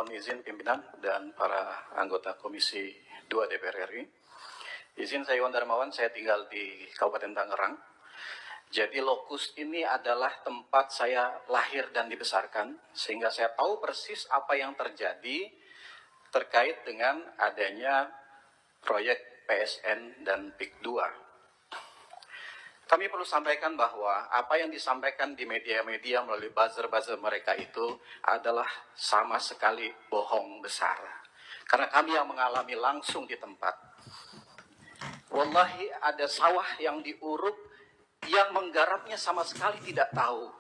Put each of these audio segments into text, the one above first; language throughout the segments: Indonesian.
Mohon izin pimpinan dan para anggota Komisi 2 DPR RI. Izin saya Iwan Darmawan, saya tinggal di Kabupaten Tangerang. Jadi lokus ini adalah tempat saya lahir dan dibesarkan, sehingga saya tahu persis apa yang terjadi terkait dengan adanya proyek PSN dan PIK 2. Kami perlu sampaikan bahwa apa yang disampaikan di media-media melalui buzzer-buzzer mereka itu adalah sama sekali bohong besar. Karena kami yang mengalami langsung di tempat. Wallahi ada sawah yang diuruk, yang menggarapnya sama sekali tidak tahu.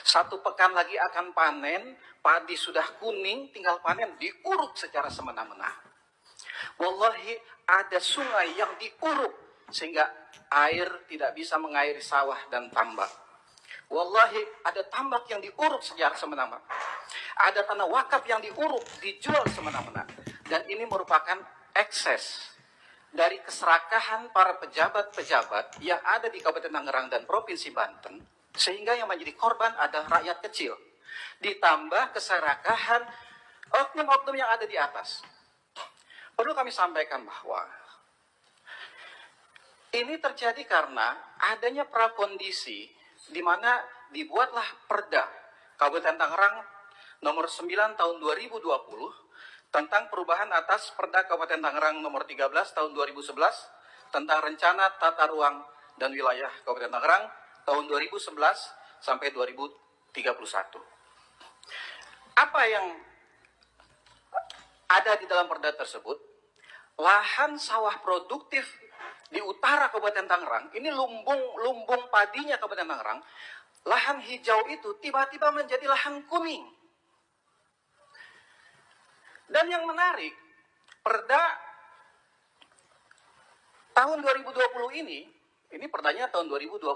1 pekan lagi akan panen, padi sudah kuning, tinggal panen, diuruk secara semena-mena. Wallahi ada sungai yang diuruk, sehingga air tidak bisa mengairi sawah dan tambak. Wallahi ada tambak yang diuruk secara semena-mena. Ada tanah wakaf yang diuruk, dijual semena-mena. Dan ini merupakan ekses dari keserakahan para pejabat-pejabat yang ada di Kabupaten Tangerang dan Provinsi Banten, sehingga yang menjadi korban adalah rakyat kecil. Ditambah keserakahan oknum-oknum yang ada di atas. Perlu kami sampaikan bahwa ini terjadi karena adanya prakondisi di mana dibuatlah Perda Kabupaten Tangerang nomor 9 tahun 2020 tentang perubahan atas Perda Kabupaten Tangerang nomor 13 tahun 2011 tentang rencana tata ruang dan wilayah Kabupaten Tangerang tahun 2011 sampai 2031. Apa yang ada di dalam Perda tersebut? Lahan sawah produktif di utara Kabupaten Tangerang, ini lumbung padinya Kabupaten Tangerang, lahan hijau itu tiba-tiba menjadi lahan kuning. Dan yang menarik, Perda tahun 2020 ini perdanya tahun 2020,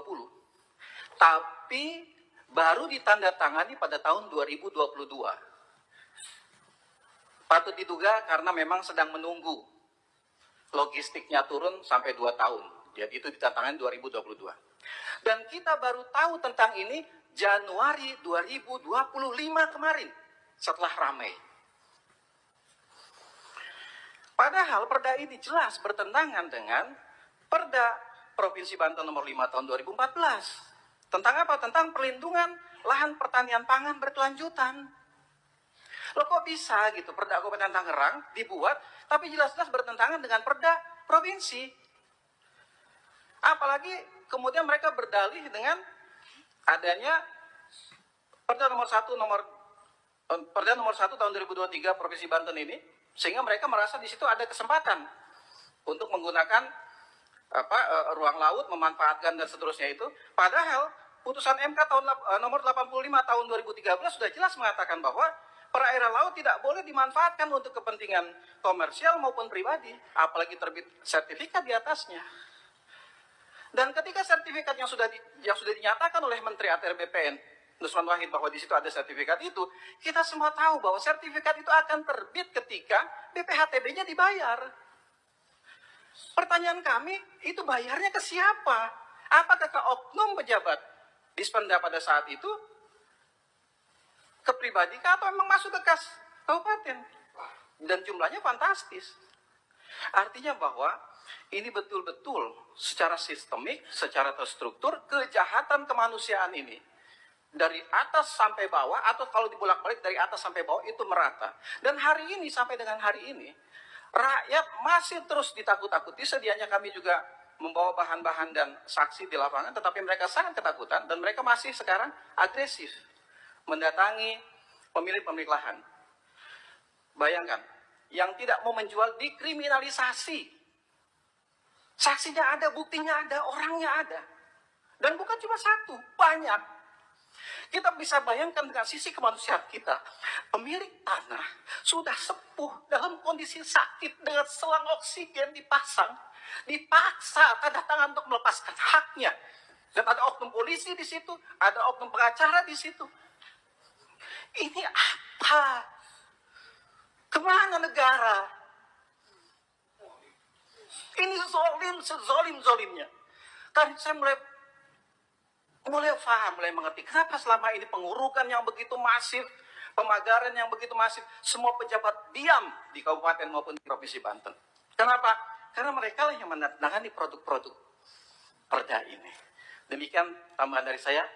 tapi baru ditandatangani pada tahun 2022. Patut diduga karena memang sedang menunggu logistiknya turun sampai 2 tahun. Jadi itu ditandatangani 2022. Dan kita baru tahu tentang ini Januari 2025 kemarin, setelah ramai. Padahal Perda ini jelas bertentangan dengan Perda Provinsi Banten nomor 5 tahun 2014. Tentang apa? Tentang perlindungan lahan pertanian pangan berkelanjutan. Loh kok bisa gitu Perda Kabupaten Tangerang dibuat, tapi jelas-jelas bertentangan dengan Perda Provinsi. Apalagi kemudian mereka berdalih dengan adanya Perda nomor 1 tahun 2023 Provinsi Banten ini, sehingga mereka merasa di situ ada kesempatan untuk menggunakan ruang laut, memanfaatkan dan seterusnya itu. Padahal putusan MK nomor 85 tahun 2013 sudah jelas mengatakan bahwa perairan laut tidak boleh dimanfaatkan untuk kepentingan komersial maupun pribadi, apalagi terbit sertifikat di atasnya. Dan ketika sertifikat yang sudah dinyatakan oleh Menteri ATR BPN Nusron Wahid bahwa di situ ada sertifikat itu, kita semua tahu bahwa sertifikat itu akan terbit ketika BPHTB-nya dibayar. Pertanyaan kami, itu bayarnya ke siapa? Apakah ke oknum pejabat Dispenda pada saat itu? Ke pribadi kah atau memang masuk ke kas kabupaten? Dan jumlahnya fantastis. Artinya bahwa ini betul-betul secara sistemik, secara terstruktur, kejahatan kemanusiaan ini dari atas sampai bawah, atau kalau dibolak-balik dari atas sampai bawah itu merata. Dan hari ini, sampai dengan hari ini, rakyat masih terus ditakut-takuti. Sedianya kami juga membawa bahan-bahan dan saksi di lapangan, tetapi mereka sangat ketakutan dan mereka masih sekarang agresif mendatangi pemilik-pemilik lahan. Bayangkan, yang tidak mau menjual dikriminalisasi. Saksinya ada, buktinya ada, orangnya ada. Dan bukan cuma satu, banyak. Kita bisa bayangkan dengan sisi kemanusiaan kita. Pemilik tanah sudah sepuh dalam kondisi sakit dengan selang oksigen dipasang. Dipaksa tanda tangan untuk melepaskan haknya. Dan ada oknum polisi di situ, ada oknum pengacara di situ. Ini apa? Kemana negara? Ini zolim, sezolim-zolimnya. Kan saya mulai paham, mulai mengerti kenapa selama ini pengurukan yang begitu masif, pemagaran yang begitu masif, semua pejabat diam di kabupaten maupun di provinsi Banten. Kenapa? Karena mereka lah yang menangani produk-produk perda ini. Demikian tambahan dari saya.